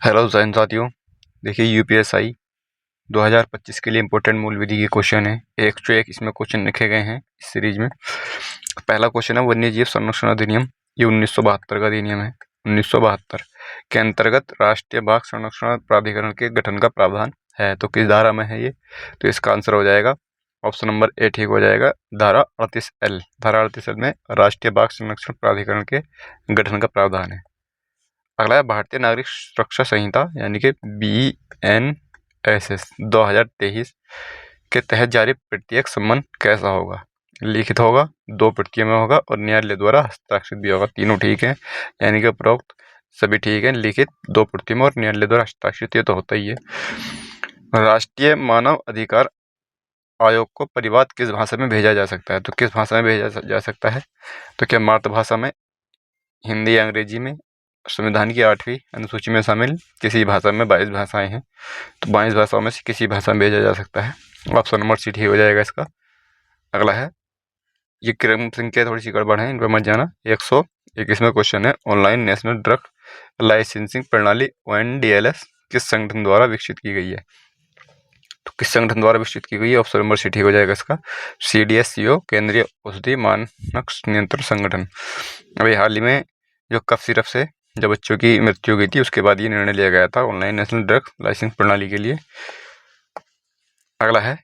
Hello Jain साथियों। देखिए UPSI 2025 के लिए इम्पोर्टेंट मूल विधि के क्वेश्चन है। एक से एक इसमें क्वेश्चन लिखे गए हैं इस सीरीज में। पहला क्वेश्चन है वन्य जीव संरक्षण अधिनियम। ये 1972 का अधिनियम है। 1972 के अंतर्गत राष्ट्रीय बाघ संरक्षण प्राधिकरण के गठन का प्रावधान है। तो किस धारा में है ये? तो इसका आंसर हो जाएगा ऑप्शन नंबर ए ठीक हो जाएगा, धारा 38L। धारा 38L में राष्ट्रीय बाघ संरक्षण प्राधिकरण के गठन का प्रावधान है। अगला है भारतीय नागरिक सुरक्षा संहिता यानी कि BNSS 2023 के तहत जारी प्रत्येक सम्मन कैसा होगा? लिखित होगा, 2 प्रतियों में होगा और न्यायालय द्वारा हस्ताक्षरित भी होगा। तीनों ठीक है, यानी कि उपरोक्त सभी ठीक है। लिखित, 2 प्रतियों में और न्यायालय द्वारा हस्ताक्षरित, ये तो होता ही है। राष्ट्रीय मानव अधिकार आयोग को परिवाद किस भाषा में भेजा जा सकता है? तो किस भाषा में भेजा जा सकता है? तो क्या मातृभाषा में, हिंदी या अंग्रेजी में, संविधान की 8वीं अनुसूची में शामिल किसी भाषा में? 22 भाषाएं हैं, तो 22 भाषाओं में से किसी भाषा में भेजा जा सकता है। ऑप्शन नंबर सी ठीक हो जाएगा इसका। अगला है, ये क्रम संख्या थोड़ी सी गड़बड़ है, इन पर मत जाना। 121वां क्वेश्चन है, ऑनलाइन नेशनल ड्रग लाइसेंसिंग प्रणाली ONDLS किस संगठन द्वारा विकसित की गई है? तो किस संगठन द्वारा विकसित की गई है? ऑप्शन नंबर सी ठीक हो जाएगा इसका, CDSCO, केंद्रीय औषधि मानक नियंत्रण संगठन। अभी हाल ही में जो कफ सिरप से जब बच्चों की मृत्यु हो गई थी, उसके बाद ये निर्णय लिया गया था ऑनलाइन नेशनल ड्रग लाइसेंस प्रणाली के लिए। अगला है,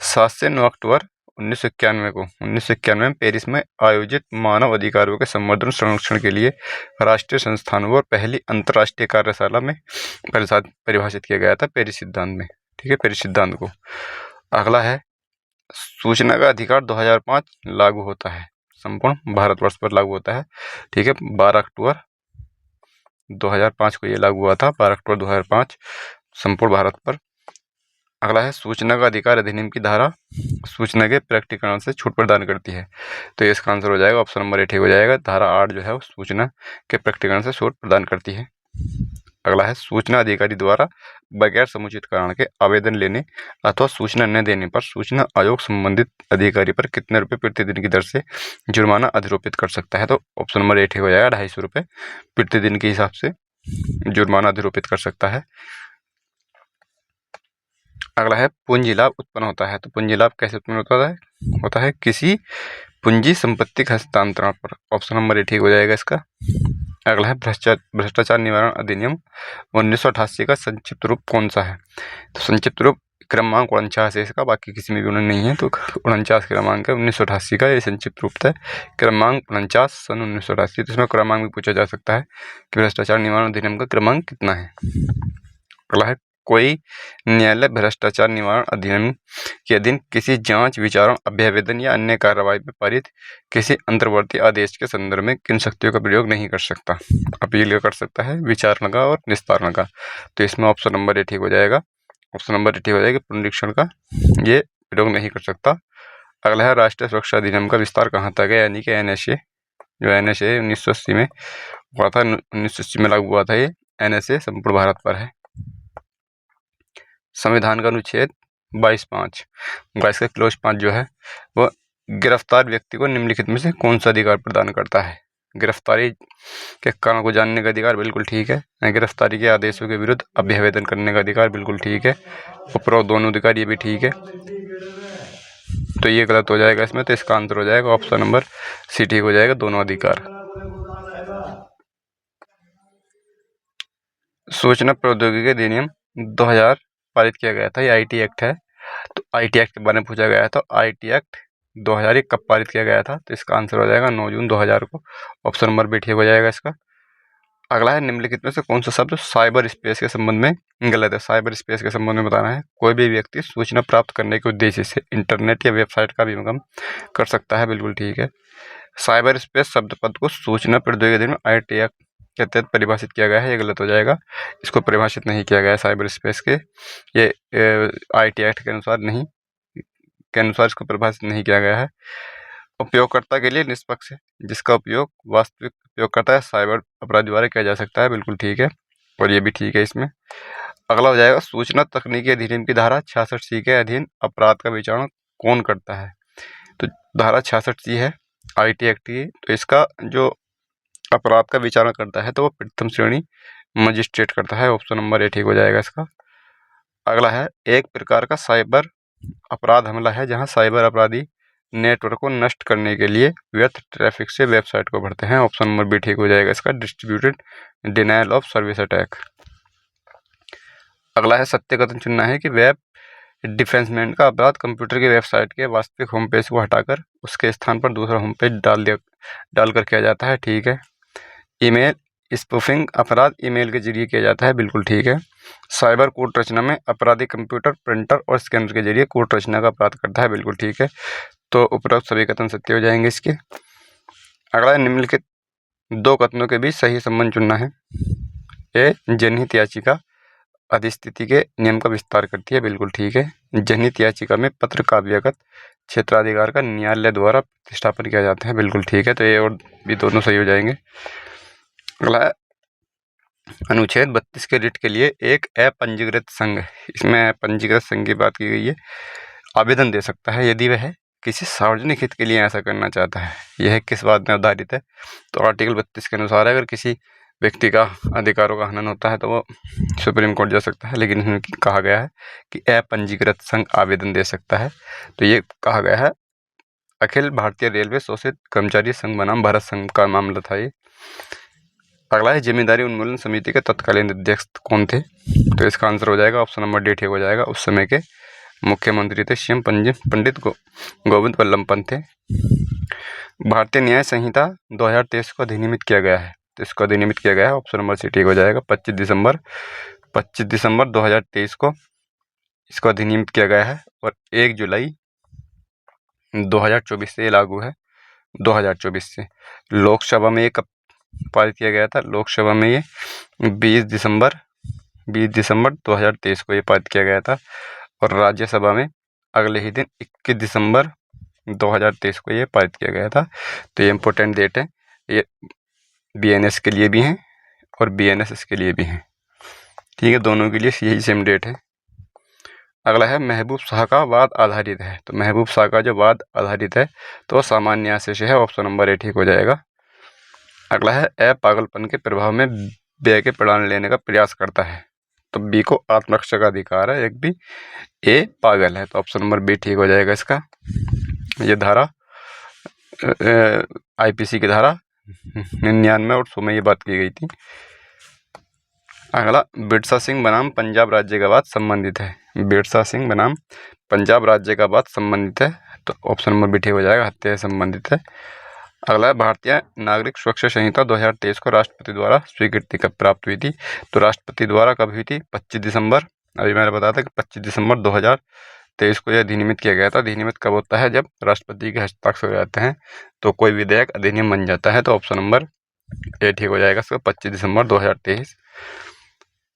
7 से 9 अक्टूबर 1991 में पेरिस में आयोजित मानव अधिकारों के संवर्धन संरक्षण के लिए राष्ट्रीय संस्थानों और पहली अंतर्राष्ट्रीय कार्यशाला में परिभाषित किया गया था पेरिस सिद्धांत में। ठीक है, पेरिस सिद्धांत को। अगला है, सूचना का अधिकार 2005 लागू होता है, संपूर्ण भारतवर्ष पर लागू होता है। ठीक है, 12 अक्टूबर 2005 को ये लागू हुआ था, 12 अक्टूबर 2005 संपूर्ण भारत पर। अगला है, सूचना का अधिकार अधिनियम की धारा सूचना के प्रकटीकरण से छूट प्रदान करती है। तो इसका आंसर हो जाएगा ऑप्शन नंबर ए ठीक हो जाएगा, धारा 8 जो है वो सूचना के प्रकटीकरण से छूट प्रदान करती है। अगला है, सूचना अधिकारी द्वारा बगैर समुचित कारण के आवेदन लेने अथवा सूचना न देने पर सूचना आयोग संबंधित अधिकारी पर कितने रुपए प्रतिदिन की दर से जुर्माना अधिरोपित कर सकता है? तो ऑप्शन नंबर ए ठीक हो जाएगा, 250 रुपये प्रतिदिन के हिसाब से जुर्माना अधिरोपित कर सकता है। अगला है, पूंजी लाभ उत्पन्न होता है। तो पूंजी लाभ कैसे उत्पन्न होता है? किसी पूंजी संपत्ति के हस्तांतरण पर। ऑप्शन नंबर ए ठीक हो जाएगा इसका। अगला है, भ्रष्टाचार निवारण अधिनियम 1988 का संक्षिप्त रूप कौन सा है? तो संक्षिप्त रूप क्रमांक 49 है इसका, बाकी किसी में भी नहीं है। तो 49 क्रमांक है 1988 का, ये संक्षिप्त रूप है क्रमांक 49 सन 1988। तो इसमें क्रमांक भी पूछा जा सकता है कि भ्रष्टाचार निवारण अधिनियम का क्रमांक कितना है। अगला है, कोई न्यायालय भ्रष्टाचार निवारण अधिनियम के अधीन किसी जांच, विचारण, अभ्यावेदन या अन्य कार्रवाई में पारित किसी अंतर्वर्ती आदेश के संदर्भ में किन शक्तियों का प्रयोग नहीं कर सकता? अपील कर सकता है, विचारणा का और निस्तारण का। तो इसमें ऑप्शन नंबर ए ठीक हो जाएगा, ऑप्शन नंबर ए ठीक हो जाएगा, पुनरीक्षण का ये प्रयोग नहीं कर सकता। अगला है, राष्ट्रीय सुरक्षा अधिनियम का विस्तार कहाँ तक है, यानी कि NSA। जो NSA 1980 में हुआ था, 1980 में लागू हुआ था ये NSA, संपूर्ण भारत पर है। संविधान का अनुच्छेद 22 का क्लोज 5 जो है वो गिरफ्तार व्यक्ति को निम्नलिखित में से कौन सा अधिकार प्रदान करता है? गिरफ्तारी के कारण को जानने का अधिकार, बिल्कुल ठीक है। गिरफ्तारी के आदेशों के विरुद्ध अभ्यावेदन करने का अधिकार, बिल्कुल ठीक है। उपरोक्त दोनों अधिकार, ये भी ठीक है। तो ये गलत हो जाएगा इसमें, तो इसका आंसर हो जाएगा ऑप्शन नंबर सी ठीक हो जाएगा, दोनों अधिकार। सूचना प्रौद्योगिकी अधिनियम 2000 पारित किया गया था, ये IT एक्ट है। तो IT एक्ट के बारे में पूछा गया था, IT एक्ट 2001 कब पारित किया गया था? तो इसका आंसर हो जाएगा 9 जून 2000 को। ऑप्शन नंबर बी ठीक हो जाएगा इसका। अगला है, निम्नलिखित में से कौन सा शब्द साइबर स्पेस के संबंध में गलत है? साइबर स्पेस के संबंध में बताना है। कोई भी व्यक्ति सूचना प्राप्त करने के उद्देश्य से इंटरनेट या वेबसाइट का विनिमय कर सकता है, बिल्कुल ठीक है। साइबर स्पेस शब्द पद को सूचना प्रौद्योगिकी अधिनियम IT एक्ट के तहत परिभाषित किया गया है, ये गलत हो जाएगा। इसको परिभाषित नहीं किया गया है साइबर स्पेस के, ये IT एक्ट के अनुसार नहीं, के अनुसार इसको परिभाषित नहीं किया गया है। उपयोगकर्ता के लिए निष्पक्ष है, जिसका उपयोग वास्तविक उपयोगकर्ता या साइबर अपराध द्वारा किया जा सकता है, बिल्कुल ठीक है, और ये भी ठीक है इसमें। अगला हो जाएगा, सूचना तकनीकी अधिनियम की धारा 66C के अधीन अपराध का विचारण कौन करता है? तो धारा 66C है IT एक्ट की, तो इसका जो अपराध का विचारण करता है तो वो प्रथम श्रेणी मजिस्ट्रेट करता है। ऑप्शन नंबर ए ठीक हो जाएगा इसका। अगला है, एक प्रकार का साइबर अपराध हमला है जहां साइबर अपराधी नेटवर्क को नष्ट करने के लिए व्यर्थ ट्रैफिक से वेबसाइट को भरते हैं। ऑप्शन नंबर बी ठीक हो जाएगा इसका, distributed denial of service attack. अगला है, सत्य कथन चुनना है कि वेब डिफेंसमेंट का अपराध कंप्यूटर की वेबसाइट के वास्तविक होम पेज को हटाकर उसके स्थान पर दूसरा होम पेज डालकर किया जाता है। ठीक है। ईमेल स्पूफिंग अपराध ईमेल के जरिए किया जाता है। बिल्कुल ठीक है। साइबर कोड रचना में अपराधी कंप्यूटर, प्रिंटर और स्कैनर के जरिए कोड रचना का अपराध करता है। बिल्कुल ठीक है। तो उपरोक्त सभी कथन सत्य हो जाएंगे इसके। अगला, निम्नलिखित दो कथनों के बीच सही संबंध चुनना है। ए, जनहित याचिका अधिस्थिति के नियम का विस्तार करती है। बिल्कुल ठीक है। जनहित याचिका में पत्र काव्यगत क्षेत्राधिकार का न्यायालय द्वारा प्रतिष्ठापन किया जाता है। बिल्कुल ठीक है। तो ये और भी दोनों सही हो जाएंगे। अगला, अनुच्छेद 32 के रिट के लिए एक अपंजीकृत संघ, इसमें पंजीकृत संघ की बात की गई है, आवेदन दे सकता है यदि वह किसी सार्वजनिक हित के लिए ऐसा करना चाहता है। यह किस बात में आधारित है? तो आर्टिकल 32 के अनुसार अगर किसी व्यक्ति का अधिकारों का हनन होता है तो वो सुप्रीम कोर्ट जा सकता है, लेकिन इसमें कहा गया है कि अपंजीकृत संघ आवेदन दे सकता है। तो ये कहा गया है अखिल भारतीय रेलवे शोषित कर्मचारी संघ बनाम भारत संघ का मामला था ये। अगला है, जिम्मेदारी उन्मूलन समिति के तत्कालीन अध्यक्ष कौन थे? तो इसका आंसर हो जाएगा ऑप्शन नंबर डी ठीक हो जाएगा। उस समय के मुख्यमंत्री थे सीएम पंडित गोविंद वल्लभ पंत थे। भारतीय न्याय संहिता 2023 को अधिनियमित किया गया है। तो इसको अधिनियमित किया गया है। ऑप्शन नंबर सी ठीक हो जाएगा। 25 दिसंबर 2023 को इसको अधिनियमित किया गया है और 1 जुलाई 2024 से ये लागू है। 2024 से लोकसभा में ये कब पारित किया गया था? लोकसभा में ये 20 दिसंबर 2023 को ये पारित किया गया था और राज्यसभा में अगले ही दिन 21 दिसंबर 2023 को ये पारित किया गया था। तो ये इम्पोर्टेंट डेट है। ये BNS के लिए भी हैं और BNSS के लिए भी हैं। ठीक है, दोनों के लिए यही सेम डेट है। अगला है, महबूब शाह का वाद आधारित है। तो महबूब शाह का जो वाद आधारित है तो सामान्य न्याय से है। ऑप्शन नंबर ए ठीक हो जाएगा। अगला है, पागलपन के प्रभाव में व्यय के प्राण लेने का प्रयास करता है। तो बी को आत्मरक्षा का अधिकार है, एक भी ए पागल है। तो ऑप्शन नंबर बी ठीक हो जाएगा इसका। ये धारा IPC की धारा 99 और 100 में ये बात की गई थी। अगला, बिरसा सिंह बनाम पंजाब राज्य का वाद संबंधित है। बिरसा सिंह बनाम पंजाब राज्य का वाद संबंधित है। तो ऑप्शन नंबर बी ठीक हो जाएगा, हत्या से संबंधित है। अगला, भारतीय नागरिक सुरक्षा संहिता 2023 को राष्ट्रपति द्वारा स्वीकृति कब प्राप्त हुई थी? तो राष्ट्रपति द्वारा कब हुई थी? 25 दिसंबर। अभी मैंने बताया था कि 25 दिसंबर 2023 को यह अधिनियमित किया गया था। अधिनियमित कब होता है? जब राष्ट्रपति के हस्ताक्षर हो जाते हैं तो कोई विधेयक अधिनियम बन जाता है। तो ऑप्शन नंबर ए ठीक हो जाएगा इसका, 25 दिसंबर 2023।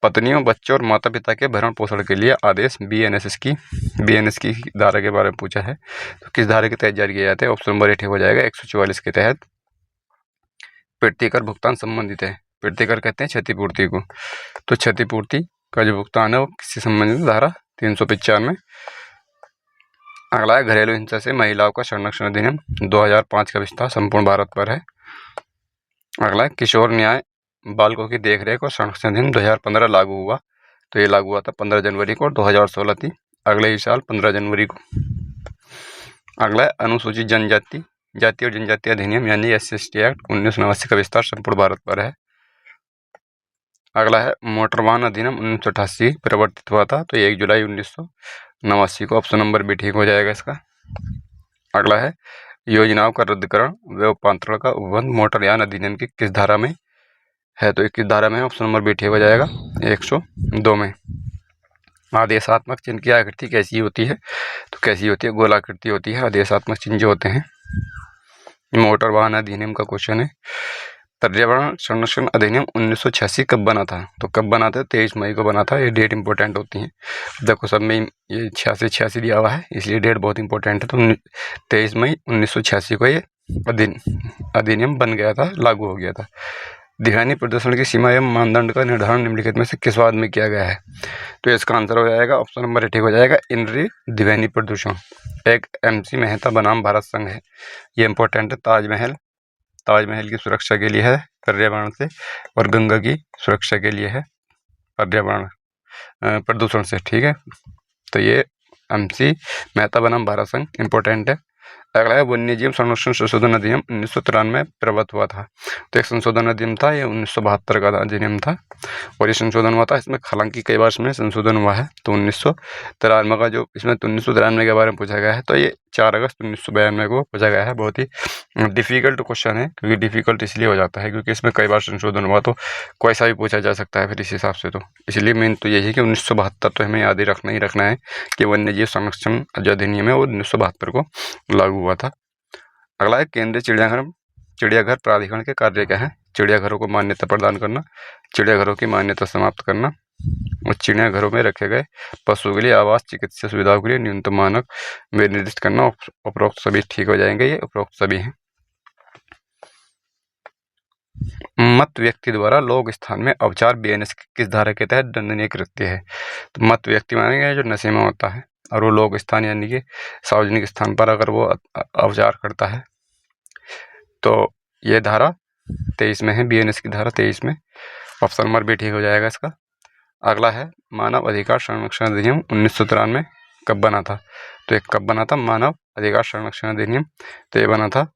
पत्नियों, बच्चों और माता पिता के भरण पोषण के लिए आदेश BNSS की धारा के बारे में पूछा है। तो किस धारा के तहत जारी किया जाता है? ऑप्शन नंबर ए ठीक हो जाएगा, 144 के तहत। प्रतिकर भुगतान संबंधित है। प्रतिकर कहते हैं क्षतिपूर्ति को। तो क्षतिपूर्ति का जो भुगतान है वो किससे संबंधित है? धारा 395। अगला है, घरेलू हिंसा से महिलाओं का संरक्षण अधिनियम 2005 का विस्तार संपूर्ण भारत पर है। अगला है, किशोर न्याय बालकों की देखरेख और संरक्षण अधिनियम 2015 लागू हुआ। तो ये लागू हुआ था 15 जनवरी को, 2016 थी अगले ही साल 15 जनवरी को। अगला है, अनुसूचित जाति और जनजाति अधिनियम यानी SC/ST एक्ट 1989 का विस्तार संपूर्ण भारत पर है। अगला है, मोटर वाहन अधिनियम 1988 प्रवर्तित हुआ था। तो 1 जुलाई 1989 को। ऑप्शन नंबर बी ठीक हो जाएगा इसका। अगला है, योजनाओं का रद्दीकरण व रूपांतरण का उपबंध मोटरयान अधिनियम की किस धारा में है? तो 21 धारा में। ऑप्शन नंबर बी ठीक हो जाएगा, 102 में। आदेशात्मक चिन्ह की आकृति कैसी होती है? तो कैसी होती है? गोलाकृति होती है आदेशात्मक चिन्ह जो होते हैं। मोटर वाहन अधिनियम का क्वेश्चन है। पर्यावरण संरक्षण अधिनियम 1986 कब बना था? तो कब बना था? 23 मई को बना था। ये डेट इंपॉर्टेंट होती है। देखो सब में ये 86 दिया हुआ है, इसलिए डेट बहुत इंपॉर्टेंट है। तो 23 मई 1986 को ये अधिनियम बन गया था, लागू हो गया था। ध्वनि प्रदूषण की सीमा एवं मानदंड का निर्धारण निम्नलिखित में से किस वाद में किया गया है? तो इसका आंसर हो जाएगा ऑप्शन नंबर ठीक हो जाएगा, इंद्रिय ध्वनि प्रदूषण। एक MC मेहता बनाम भारत संघ है, ये इंपॉर्टेंट है। ताजमहल ताजमहल की सुरक्षा के लिए है पर्यावरण से, और गंगा की सुरक्षा के लिए है पर्यावरण प्रदूषण से। ठीक है, तो ये MC मेहता बनाम भारत संघ इंपॉर्टेंट है। अगला है वन्यजीव संरक्षण संशोधन अधिनियम 1993 प्रवृत्त हुआ था। तो एक संशोधन अधिनियम था, ये 1972 का अधिनियम था और ये संशोधन हुआ था। इसमें हालांकि कई बार इसमें संशोधन हुआ है। तो 1993 का जो इसमें 1993 के बारे में पूछा गया है, तो ये 4 अगस्त 1992 को पूछा गया है। बहुत ही डिफिकल्ट क्वेश्चन है, क्योंकि डिफिकल्ट इसलिए हो जाता है क्योंकि इसमें कई बार संशोधन हुआ, तो कोई सा भी पूछा जा सकता है फिर इस हिसाब से। तो इसलिए मेन तो यही है कि 1972 तो हमें याद ही रखना है कि वन्यजीव संरक्षण जो अधिनियम है वो 1972 को लागू हुआ था। अगला है केंद्रीय चिड़ियाघर प्राधिकरण के कार्य क्या है? चिड़ियाघरों को मान्यता प्रदान करना, चिड़ियाघरों की मान्यता समाप्त करना और चिड़ियाघरों में रखे गए पशुओं के लिए आवास, चिकित्सा सुविधाओं के लिए न्यूनतम मानक निर्दिष्ट करना। उपरोक्त सभी ठीक हो जाएंगे, ये उपरोक्त सभी हैं। मत व्यक्ति द्वारा लोक स्थान में अवचार BNS किस धारा के तहत दंडनीय कृत्य है? तो मत व्यक्ति मानेंगे जो नशे में होता है और वो लोक स्थान यानी कि सार्वजनिक स्थान पर अगर वो अवचार करता है तो ये धारा 23 में है, BNS की धारा 23 में। ऑप्शन नंबर भी ठीक हो जाएगा इसका। अगला है मानव अधिकार संरक्षण अधिनियम 1993 कब बना था? तो ये कब बना था मानव अधिकार संरक्षण अधिनियम? तो ये बना था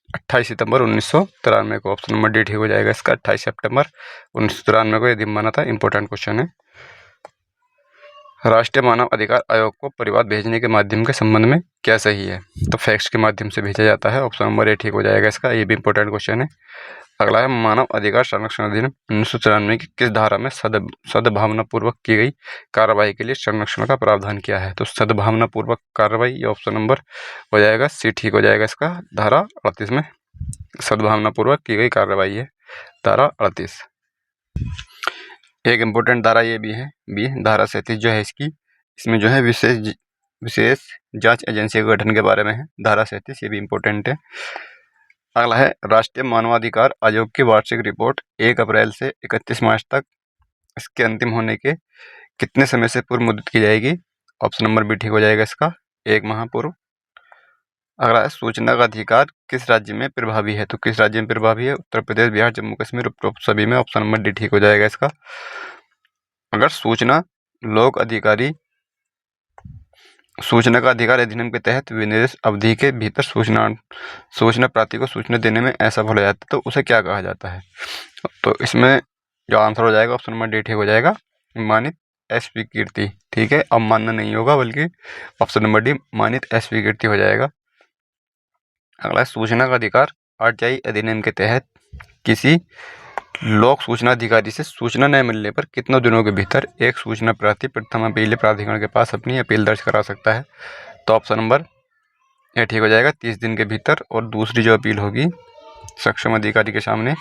28 सितंबर 1993 को। ऑप्शन नंबर डी ठीक हो जाएगा इसका। 28 सितंबर 1993 को ये दिन बना था। इंपॉर्टेंट क्वेश्चन है। राष्ट्रीय मानव अधिकार आयोग को परिवाद भेजने के माध्यम के संबंध में क्या सही है? तो फैक्स के माध्यम से भेजा जाता है। ऑप्शन नंबर ए ठीक हो जाएगा इसका। ये भी इंपॉर्टेंट क्वेश्चन है। अगला है मानव अधिकार संरक्षण अधिनियम 1994 की किस धारा में सद्भावनापूर्वक की गई कार्रवाई के लिए संरक्षण का प्रावधान किया है? तो सद्भावनापूर्वक कार्रवाई, ये ऑप्शन नंबर हो जाएगा सी ठीक हो जाएगा इसका। धारा 38 में सद्भावनापूर्वक की गई कार्रवाई है धारा 38। एक इम्पोर्टेंट धारा ये भी है, बी धारा 37 जो है इसमें जो है विशेष जांच एजेंसी के गठन के बारे में है धारा 37, ये भी इम्पोर्टेंट है। अगला है राष्ट्रीय मानवाधिकार आयोग की वार्षिक रिपोर्ट 1 अप्रैल से 31 मार्च तक इसके अंतिम होने के कितने समय से पूर्व मुद्रित की जाएगी? ऑप्शन नंबर भी ठीक हो जाएगा इसका, 1 माह पूर्व। अगला है सूचना का अधिकार किस राज्य में प्रभावी है? तो किस राज्य में प्रभावी है? उत्तर प्रदेश, बिहार, जम्मू कश्मीर, उपरोक्त सभी में। ऑप्शन नंबर डी ठीक हो जाएगा इसका। अगर सूचना का अधिकार अधिनियम के तहत विनिर्दिष्ट अवधि के भीतर सूचना प्रार्थी को सूचना देने में असफल हो जाता है तो उसे क्या कहा जाता है? तो इसमें जो आंसर हो जाएगा ऑप्शन नंबर डी ठीक हो जाएगा, मानित अस्वीकृति। ठीक है, अब मानना नहीं होगा बल्कि ऑप्शन नंबर डी मानित अस्वीकृति हो जाएगा। अगला सूचना का अधिकार RTI अधिनियम के तहत किसी लोक सूचना अधिकारी से सूचना न मिलने पर कितने दिनों के भीतर एक सूचना प्रार्थी प्रथम अपील प्राधिकरण के पास अपनी अपील दर्ज करा सकता है? तो ऑप्शन नंबर ए ठीक हो जाएगा, 30 दिन के भीतर। और दूसरी जो अपील होगी सक्षम अधिकारी के सामने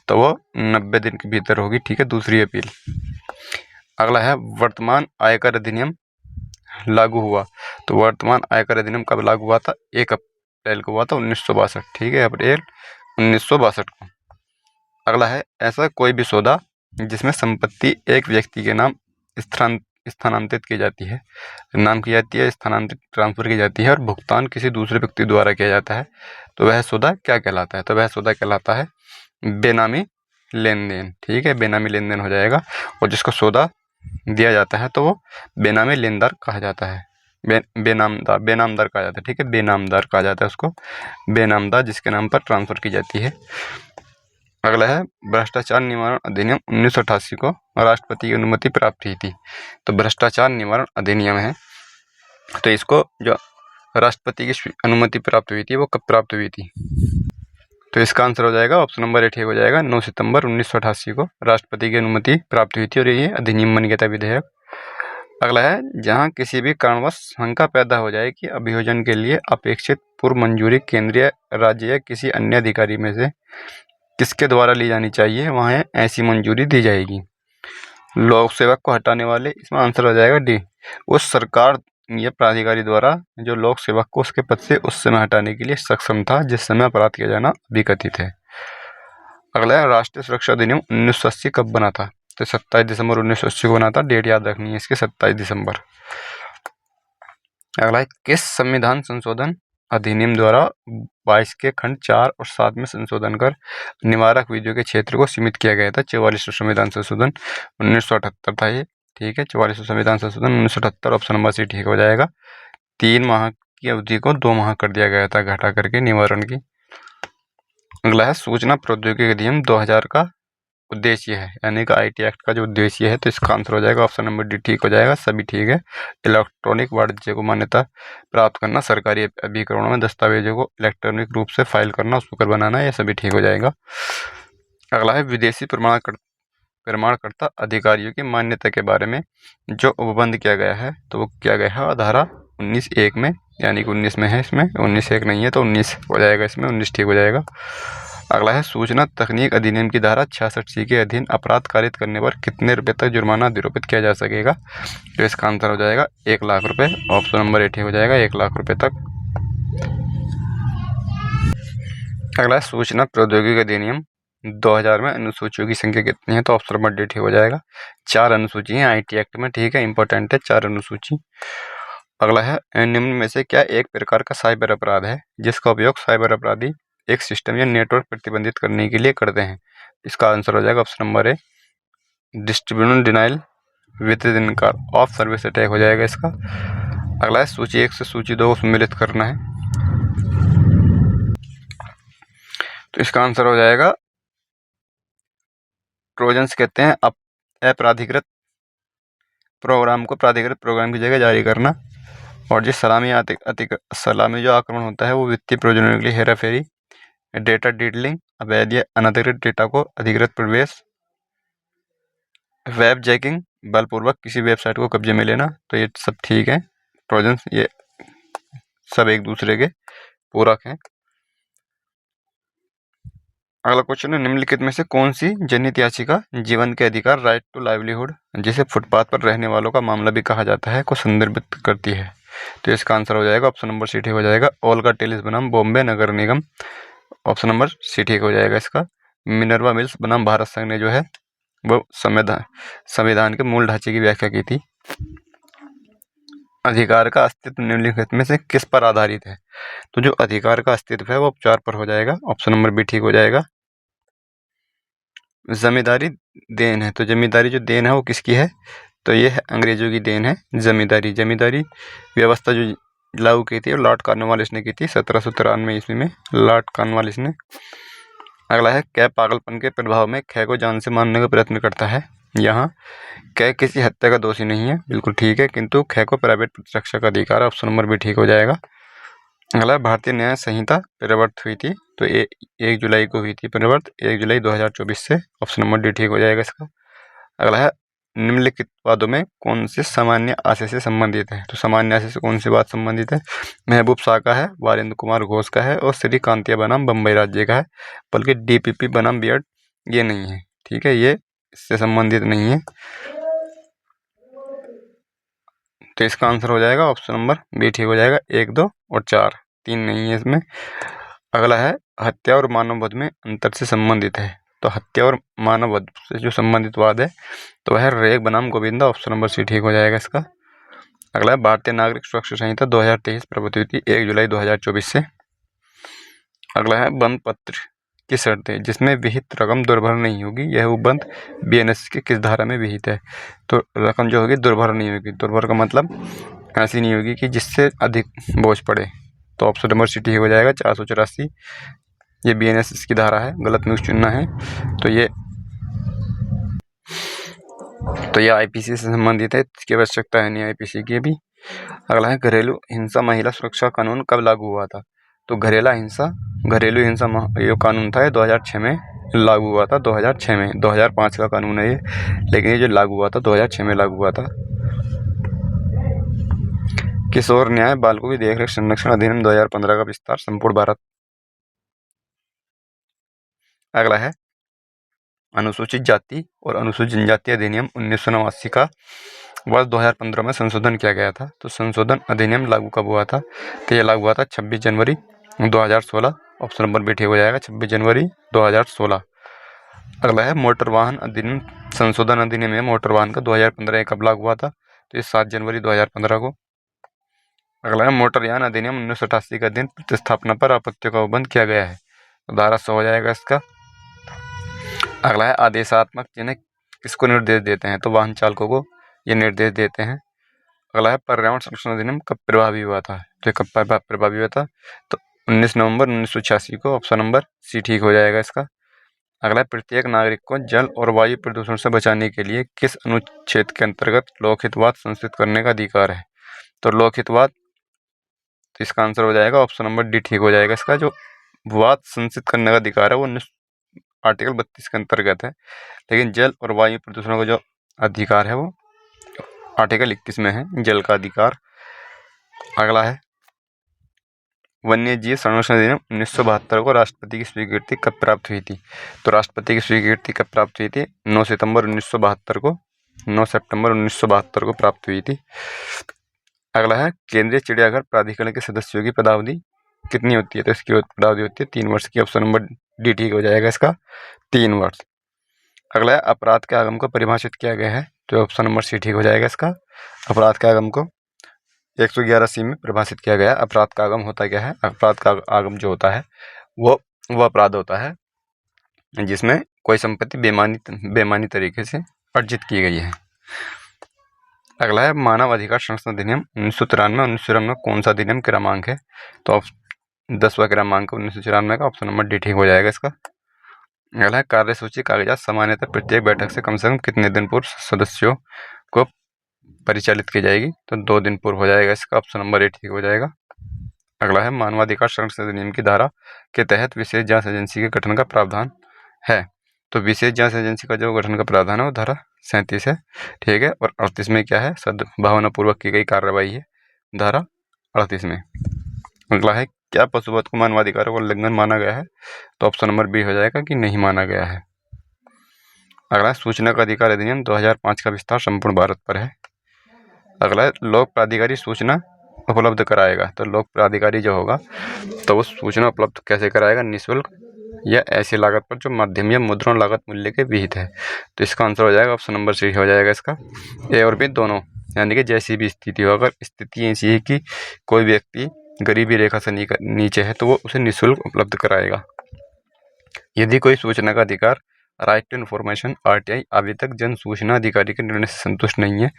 तो वो 90 दिन के भीतर होगी। ठीक है, दूसरी अपील। अगला है वर्तमान आयकर अधिनियम लागू हुआ। तो वर्तमान आयकर अधिनियम कब लागू हुआ था? 1 अप्रैल को हुआ था 1962। ठीक है, अप्रैल 1962 को। अगला है ऐसा कोई भी सौदा जिसमें संपत्ति एक व्यक्ति के नाम स्थानांतरित की जाती है, स्थानांतरित ट्रांसफर की जाती है और भुगतान किसी दूसरे व्यक्ति द्वारा किया जाता है, तो वह सौदा क्या कहलाता है? तो वह सौदा कहलाता है बेनामी लेन देन। ठीक है, बेनामी लेन देन हो जाएगा। और जिसको सौदा दिया जाता है तो वो बेनामी लेनदार कहा जाता है, बेनामदार कहा जाता है। ठीक है, बेनामदार कहा जाता है उसको, बेनामदार जिसके नाम पर ट्रांसफर की जाती है। अगला है भ्रष्टाचार निवारण अधिनियम 1988 को राष्ट्रपति की अनुमति प्राप्त हुई थी। तो भ्रष्टाचार निवारण अधिनियम है, तो इसको जो राष्ट्रपति की अनुमति प्राप्त हुई थी वो कब प्राप्त हुई थी? तो इसका आंसर हो जाएगा ऑप्शन नंबर ए ठीक हो जाएगा, 9 सितंबर 1988 को राष्ट्रपति की अनुमति प्राप्त हुई थी और ये अधिनियम बन गया था, विधेयक। अगला है जहां किसी भी कारणवश शंका पैदा हो जाए कि अभियोजन के लिए अपेक्षित पूर्व मंजूरी केंद्रीय, राज्य या किसी अन्य अधिकारी में से किसके द्वारा ली जानी चाहिए, वहाँ ऐसी मंजूरी दी जाएगी। लोक सेवक को हटाने वाले, इसमें आंसर हो जाएगा डी, उस सरकार या प्राधिकारी द्वारा जो लोक सेवक को उसके पद से उस समय हटाने के लिए सक्षम था जिस समय अपराध किया जाना अभिकथित है। अगला है राष्ट्रीय सुरक्षा अधिनियम 1980 कब बना था? तो 27 दिसंबर 1980 को बना था। डेट याद रखनी है इसकी, 27 दिसंबर। अगला है किस संविधान संशोधन अधिनियम द्वारा 22 के खंड 4 और 7 में संशोधन कर निवारक विधियों के क्षेत्र को सीमित किया गया था। 44वां संविधान संशोधन 1978 था ये, ठीक है। 44वां संविधान संशोधन 1978, ऑप्शन नंबर सी ठीक हो जाएगा। 3 माह की अवधि को 2 माह कर दिया गया था घटा करके निवारण की। अगला है सूचना प्रौद्योगिकी अधिनियम 2000 का उद्देश्य है, यानी कि IT एक्ट का जो उद्देश्य है, तो इसका आंसर हो जाएगा ऑप्शन नंबर डी ठीक हो जाएगा। सभी ठीक है। इलेक्ट्रॉनिक वाणिज्य को मान्यता प्राप्त करना, सरकारी अभिकरणों में दस्तावेजों को इलेक्ट्रॉनिक रूप से फाइल करना, सुकर बनाना, यह सभी ठीक हो जाएगा। अगला है विदेशी प्रमाणकर्ता अधिकारियों की मान्यता के बारे में जो उपबंध किया गया है, तो वो किया गया है धारा 19(1) में, यानी कि 19 में है, इसमें 19(1) नहीं है तो 19 हो जाएगा, इसमें 19 ठीक हो जाएगा। अगला है सूचना तकनीक अधिनियम की धारा 66C के अधीन अपराध कारित करने पर कितने रुपए तक जुर्माना निरूपित किया जा सकेगा, तो इसका आंसर हो जाएगा 1 लाख रुपए, ऑप्शन नंबर ए ठीक हो जाएगा, 1 लाख रुपए तक। अगला है सूचना प्रौद्योगिकी अधिनियम 2000 में अनुसूचियों की संख्या कितनी है, तो ऑप्शन नंबर डी ठीक हो जाएगा। 4 अनुसूची है IT एक्ट में, ठीक है, इंपॉर्टेंट है 4 अनुसूची। अगला है निम्न में से क्या एक प्रकार का साइबर अपराध है जिसका उपयोग साइबर अपराधी एक सिस्टम या नेटवर्क प्रतिबंधित करने के लिए करते हैं, इसका आंसर हो जाएगा option number A distribution denial with इनकार ऑफ सर्विस अटैक हो जाएगा इसका। अगला है सूची 1 से सूची 2 को सम्मिलित करना है, तो इसका आंसर हो जाएगा ट्रोजन्स कहते हैं अप्राधिकृत प्रोग्राम को प्राधिकृत प्रोग्राम की जगह जारी करना। और जो सलामी जो आक्रमण होता है वो वित्तीय प्रयोजनों के लिए हेराफेरी, डेटा डीडलिंग, अवैध या अनधिकृत डेटा को अधिकृत प्रवेश, वेब जैकिंग, बलपूर्वक किसी वेबसाइट को कब्जे में लेना, तो ये सब ठीक है। ट्रोजन्स ये सब एक दूसरे के पूरक हैं। अगला क्वेश्चन है निम्नलिखित में से कौन सी जनहित याचिका जीवन के अधिकार राइट टू लाइवलीहुड, जिसे फुटपाथ पर रहने वालों का मामला भी कहा जाता है, को संदर्भित करती है, तो इसका आंसर हो जाएगा ऑप्शन नंबर सी ठीक हो जाएगा। ओल्गा टेलिस बनाम बॉम्बे नगर निगम, ऑप्शन नंबर सी ठीक हो जाएगा इसका। मिनर्वा मिल्स बनाम भारत संघ ने जो है वो संविधान के मूल ढांचे की व्याख्या की थी। अधिकार का अस्तित्व निम्नलिखित में से किस पर आधारित है, तो जो अधिकार का अस्तित्व है वो उपचार पर हो जाएगा, ऑप्शन नंबर बी ठीक हो जाएगा। जमींदारी देन है, तो जमींदारी जो देन है वो किसकी है, तो ये है अंग्रेजों की देन है जमींदारी व्यवस्था जो लागू की थी और लॉर्ड कॉर्नवालिस ने की थी 1793 ईस्वी में, लॉर्ड कॉर्नवालिस ने। अगला है कै पागलपन के प्रभाव में खे को जान से मारने का प्रयत्न करता है, यहाँ कै किसी हत्या का दोषी नहीं है, बिल्कुल ठीक है, किंतु खे को प्राइवेट प्रतिरक्षा का अधिकार है, ऑप्शन नंबर भी ठीक हो जाएगा। अगला भारतीय न्याय संहिता परिवर्तित हुई थी, तो 1 जुलाई को हुई थी परिवर्तित, 1 जुलाई 2024 से, ऑप्शन नंबर डी ठीक हो जाएगा इसका। अगला है निम्नलिखित वादों में कौन से सामान्य आशय से संबंधित है, तो सामान्य आशय से कौन सी बात संबंधित है, महबूब शाह का है, वारेंद्र कुमार घोष का है और श्री कांतिया बनाम बम्बई राज्य का है, बल्कि DPP बनाम बियड ये नहीं है, ठीक है, ये इससे संबंधित नहीं है, तो इसका आंसर हो जाएगा ऑप्शन नंबर बी ठीक हो जाएगा। 1, 2 और 4, 3 नहीं है इसमें। अगला है हत्या और मानव वध में अंतर से संबंधित है, तो हत्या और मानव वध से जो संबंधित वाद है तो वह रेग बनाम गोविंदा, ऑप्शन नंबर सी ठीक हो जाएगा इसका। अगला है भारतीय नागरिक सुरक्षा संहिता 2023 प्रवर्तित हुई थी 1 जुलाई 2024 से। अगला है बंद पत्र की शर्तें जिसमें विहित रकम दुर्भर नहीं होगी, यह उपबंध BNS की किस धारा में विहित है, तो रकम जो होगी दुर्भर नहीं होगी, दुर्भर का मतलब ऐसी नहीं होगी कि जिससे अधिक बोझ पड़े, तो ऑप्शन नंबर सी ठीक हो जाएगा 484, ये BNS की धारा है, गलत न्यूज़ चुनना है, तो ये IPC से संबंधित है, इसकी आवश्यकता है नहीं IPC की भी। अगला है घरेलू हिंसा महिला सुरक्षा कानून कब लागू हुआ था, तो घरेलू हिंसा ये कानून था 2006 में लागू हुआ था, 2006 में, 2005 का कानून है ये, लेकिन ये जो लागू हुआ था 2006 में लागू हुआ था। किशोर न्याय बालकों की देखरेख संरक्षण अधिनियम 2015 का विस्तार संपूर्ण भारत। अगला है अनुसूचित जाति और अनुसूचित जनजाति अधिनियम 1989 का वर्ष 2015 में संशोधन किया गया था, तो संशोधन अधिनियम लागू कब हुआ था, तो ये लागू हुआ था 26 जनवरी 2016, ऑप्शन नंबर बी ठीक हो जाएगा 26 जनवरी 2016। अगला है मोटर वाहन अधिनियम संशोधन अधिनियम है मोटर वाहन का 2015 कब लागू हुआ था, तो ये 7 जनवरी 2015 को। अगला है मोटरयान अधिनियम 1988 का दिन प्रतिस्थापना पर आपत्तियों का उपबंध किया गया है, तो धारा 100 हो जाएगा इसका। अगला है आदेशात्मक चिन्ह किसको निर्देश देते हैं, तो वाहन चालकों को ये निर्देश देते हैं। अगला है पर्यावरण संरक्षण अधिनियम कब प्रभावी हुआ था, तो कब प्रभावी हुआ था, तो 19 नवंबर 1986 को। ऑप्शन नंबर सी ठीक हो जाएगा इसका। अगला है प्रत्येक नागरिक को जल और वायु प्रदूषण से बचाने के लिए किस अनुच्छेद के अंतर्गत लोकहितवाद संस्थित करने का अधिकार है, तो लोकहितवाद, तो इसका आंसर हो जाएगा ऑप्शन नंबर डी ठीक हो जाएगा इसका। जो वाद संस्थित करने का अधिकार है वो आर्टिकल 32 के अंतर्गत है, लेकिन जल और वायु प्रदूषण का जो अधिकार है वो आर्टिकल 21 में है, जल का अधिकार। अगला है वन्य जीव संरक्षण अधिनियम 1972 को राष्ट्रपति की स्वीकृति कब प्राप्त हुई थी, तो राष्ट्रपति की स्वीकृति कब प्राप्त हुई थी, 9 सितंबर 1972 को, 9 सितंबर 1972 को प्राप्त हुई थी। अगला है केंद्रीय चिड़ियाघर प्राधिकरण के सदस्यों की पदावधि कितनी होती है, तो इसकी पदावधि होती है 3 वर्ष की। ऑप्शन नंबर डी ठीक हो जाएगा इसका, 3 वर्ष। अगला है अपराध के आगम को परिभाषित किया गया है, तो ऑप्शन नंबर सी ठीक हो जाएगा इसका। अपराध के आगम को 111C में परिभाषित किया गया है। अपराध का आगम होता क्या है, अपराध का आगम जो होता है वो अपराध होता है जिसमें कोई संपत्ति बेमानी तरीके से अर्जित की गई है। अगला है मानव अधिकार संरक्षण अधिनियम 1993। 1993 कौन सा अधिनियम क्रमांक है, तो 10वां क्रमांक 1994 का। ऑप्शन नंबर डी ठीक हो जाएगा इसका। अगला है कार्यसूची कागजात सामान्यतः प्रत्येक बैठक से कम कितने दिन पूर्व सदस्यों को परिचालित की जाएगी, तो 2 दिन पूर्व हो जाएगा इसका। ऑप्शन नंबर ए ठीक हो जाएगा। अगला है मानवाधिकार संरक्षण अधिनियम की धारा के तहत विशेष जांच एजेंसी के गठन का प्रावधान है, तो विशेष जांच एजेंसी का जो गठन का प्रावधान है वो धारा 37 है, ठीक है। और 38 में क्या है, सद्भावनापूर्वक की गई कार्रवाई है, धारा 38 में। अगला है क्या पशुवध को मानवाधिकारों का उल्लंघन माना गया है, तो ऑप्शन नंबर बी हो जाएगा कि नहीं माना गया है। अगला है सूचना का अधिकार अधिनियम 2005 का विस्तार संपूर्ण भारत पर है। अगला है लोक प्राधिकारी सूचना उपलब्ध कराएगा, तो लोक प्राधिकारी जो होगा तो वो सूचना उपलब्ध कैसे कराएगा, निःशुल्क या ऐसी लागत पर जो माध्यम या मुद्रण लागत मूल्य के विहित है, तो इसका आंसर हो जाएगा ऑप्शन नंबर सी हो जाएगा इसका। ए और बी दोनों, यानी कि जैसी भी स्थिति हो, अगर स्थिति ऐसी है कि कोई व्यक्ति गरीबी रेखा से नीचे है तो वो उसे निःशुल्क उपलब्ध कराएगा। यदि कोई सूचना का अधिकार राइट टू इन्फॉर्मेशन RTI आवेदक जन सूचना अधिकारी के निर्णय से संतुष्ट नहीं है,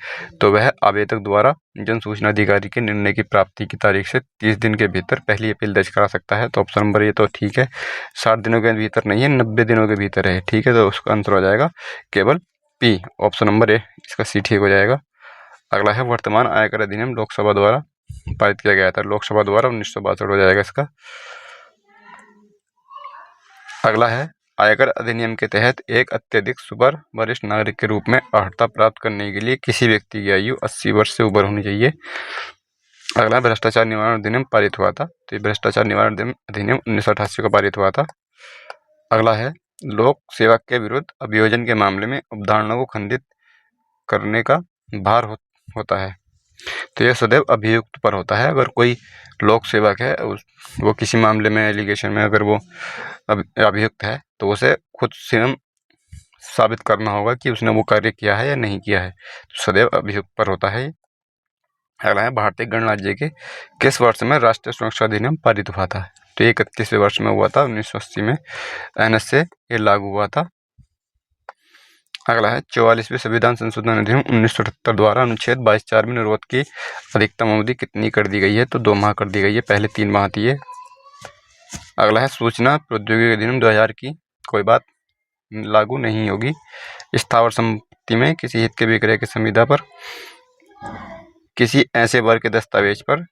तो वह आवेदक द्वारा जन सूचना अधिकारी के निर्णय की प्राप्ति की तारीख से 30 दिन के भीतर पहली अपील दर्ज करा सकता है, तो ऑप्शन नंबर ये तो ठीक है। 60 दिनों के भीतर नहीं है, 90 दिनों के भीतर है, ठीक है, तो उसका आंसर हो जाएगा केवल पी, ऑप्शन नंबर ए इसका सी ठीक हो जाएगा। अगला है वर्तमान आयकर अधिनियम लोकसभा द्वारा पारित किया गया था, लोकसभा द्वारा 1962 हो जाएगा इसका। अगला है आयकर अधिनियम के तहत एक अत्यधिक सुपर वरिष्ठ नागरिक के रूप में अर्हता प्राप्त करने के लिए किसी व्यक्ति की आयु 80 वर्ष से ऊपर होनी चाहिए। अगला भ्रष्टाचार निवारण अधिनियम पारित हुआ था, तो ये भ्रष्टाचार निवारण अधिनियम 1988 को पारित हुआ था। अगला है लोक सेवा के विरुद्ध अभियोजन के मामले में अवधारणा को खंडित करने का भार होता है, तो यह सदैव अभियुक्त पर होता है। अगर कोई लोक सेवक है वो किसी मामले में एलिगेशन में अगर वो अभियुक्त है तो उसे खुद स्वयं साबित करना होगा कि उसने वो कार्य किया है या नहीं किया है, तो सदैव अभियुक्त पर होता है। अगला है भारतीय गणराज्य के किस वर्ष में राष्ट्रीय सुरक्षा अधिनियम पारित हुआ था, तो 31वें वर्ष में हुआ था, 1980 में NS से ये लागू हुआ था। अगला है 44वें संविधान संशोधन अधिनियम 1978 द्वारा अनुच्छेद 22(4) में निरोध की अधिकतम अवधि कितनी कर दी गई है, तो 2 माह कर दी गई है, पहले 3 माह थी ये। अगला है सूचना प्रौद्योगिकी अधिनियम 2000 की कोई बात लागू नहीं होगी स्थावर संपत्ति में किसी हित के विक्रय की संविदा पर किसी ऐसे वर्ग के दस्तावेज पर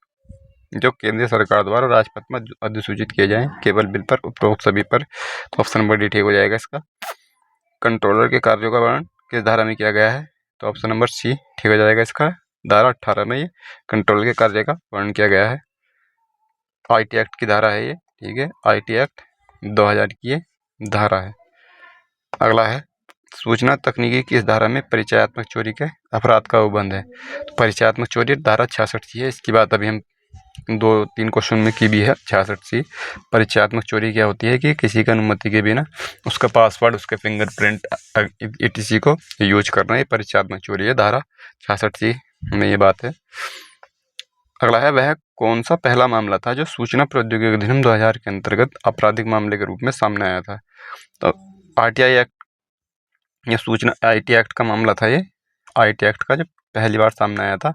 जो केंद्रीय सरकार द्वारा राजपत्र में अधिसूचित किए जाएं, केवल बिल पर, उपरोक्त सभी पर, तो ऑप्शन नंबर डी ठीक हो जाएगा इसका। कंट्रोलर के कार्यों का वर्णन किस धारा में किया गया है, तो ऑप्शन नंबर सी ठीक हो जाएगा इसका। धारा 18 में ये कंट्रोलर के कार्य का वर्णन किया गया है। IT एक्ट की धारा है ये, ठीक है, IT एक्ट 2000 की ये धारा है। अगला है सूचना तकनीकी की इस धारा में परिचयात्मक चोरी के अपराध का उपबंध है, तो परिचयात्मक चोरी धारा 66 की है। इसकी बात अभी हम 2-3 क्वेश्चन में की भी है। 66 परिचयात्मक चोरी क्या होती है कि किसी की अनुमति के बिना उसका पासवर्ड, उसके फिंगरप्रिंट etc को यूज करना, ये परिचयात्मक चोरी है, धारा 66 में ये बात है। अगला है, वह कौन सा पहला मामला था जो सूचना प्रौद्योगिकी अधिनियम 2000 के अंतर्गत आपराधिक मामले के रूप में सामने आया था? तो आरटीआई एक्ट, ये सूचना आईटी एक्ट का मामला था। ये आईटी एक्ट का जब पहली बार सामने आया था,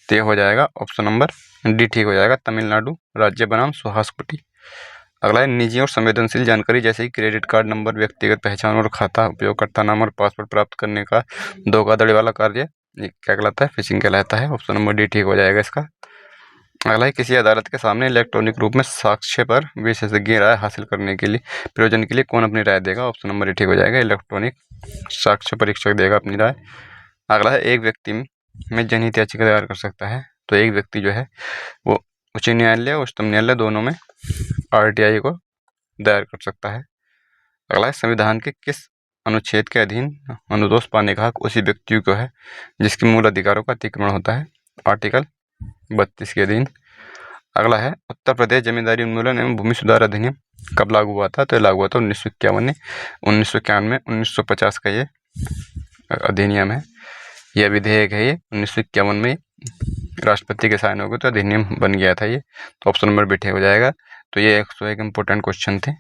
तो ये हो जाएगा ऑप्शन नंबर डी ठीक हो जाएगा, तमिलनाडु। राज्य बनाम सुहासकोटी। अगला है, निजी और संवेदनशील जानकारी जैसे कि क्रेडिट कार्ड नंबर, व्यक्तिगत पहचान और खाता, उपयोगकर्ता नाम और पासवर्ड प्राप्त करने का धोखाधड़ी वाला कार्य, ये क्या कहलाता है? फिशिंग कहलाता है। ऑप्शन नंबर डी ठीक हो जाएगा इसका। अगला है, किसी अदालत के सामने इलेक्ट्रॉनिक रूप में साक्ष्य पर विशेषज्ञ राय हासिल करने के लिए प्रयोजन के लिए कौन अपनी राय देगा? ऑप्शन नंबर डी ठीक हो जाएगा, इलेक्ट्रॉनिक साक्ष्य परीक्षक देगा अपनी राय। अगला है, एक व्यक्ति में जनहित याचिका दायर कर सकता है। तो एक व्यक्ति जो है वो उच्च न्यायालय और उच्चतम न्यायालय दोनों में आरटीआई को दायर कर सकता है। अगला है, संविधान के किस अनुच्छेद के अधीन अनुतोष पाने का हक उसी व्यक्ति को है जिसके मूल अधिकारों का अतिक्रमण होता है? आर्टिकल 32 के अधीन। अगला है, उत्तर प्रदेश जमींदारी उन्मूलन एवं भूमि सुधार अधिनियम कब लागू हुआ था? तो लागू हुआ था 1951 में। 1950 का ये अधिनियम है, यह विधेयक है। ये 1951 में राष्ट्रपति के साइन हो गए तो अधिनियम बन गया था ये। तो ऑप्शन नंबर बी ठीक हो जाएगा। तो ये 101 इम्पोर्टेंट क्वेश्चन थे।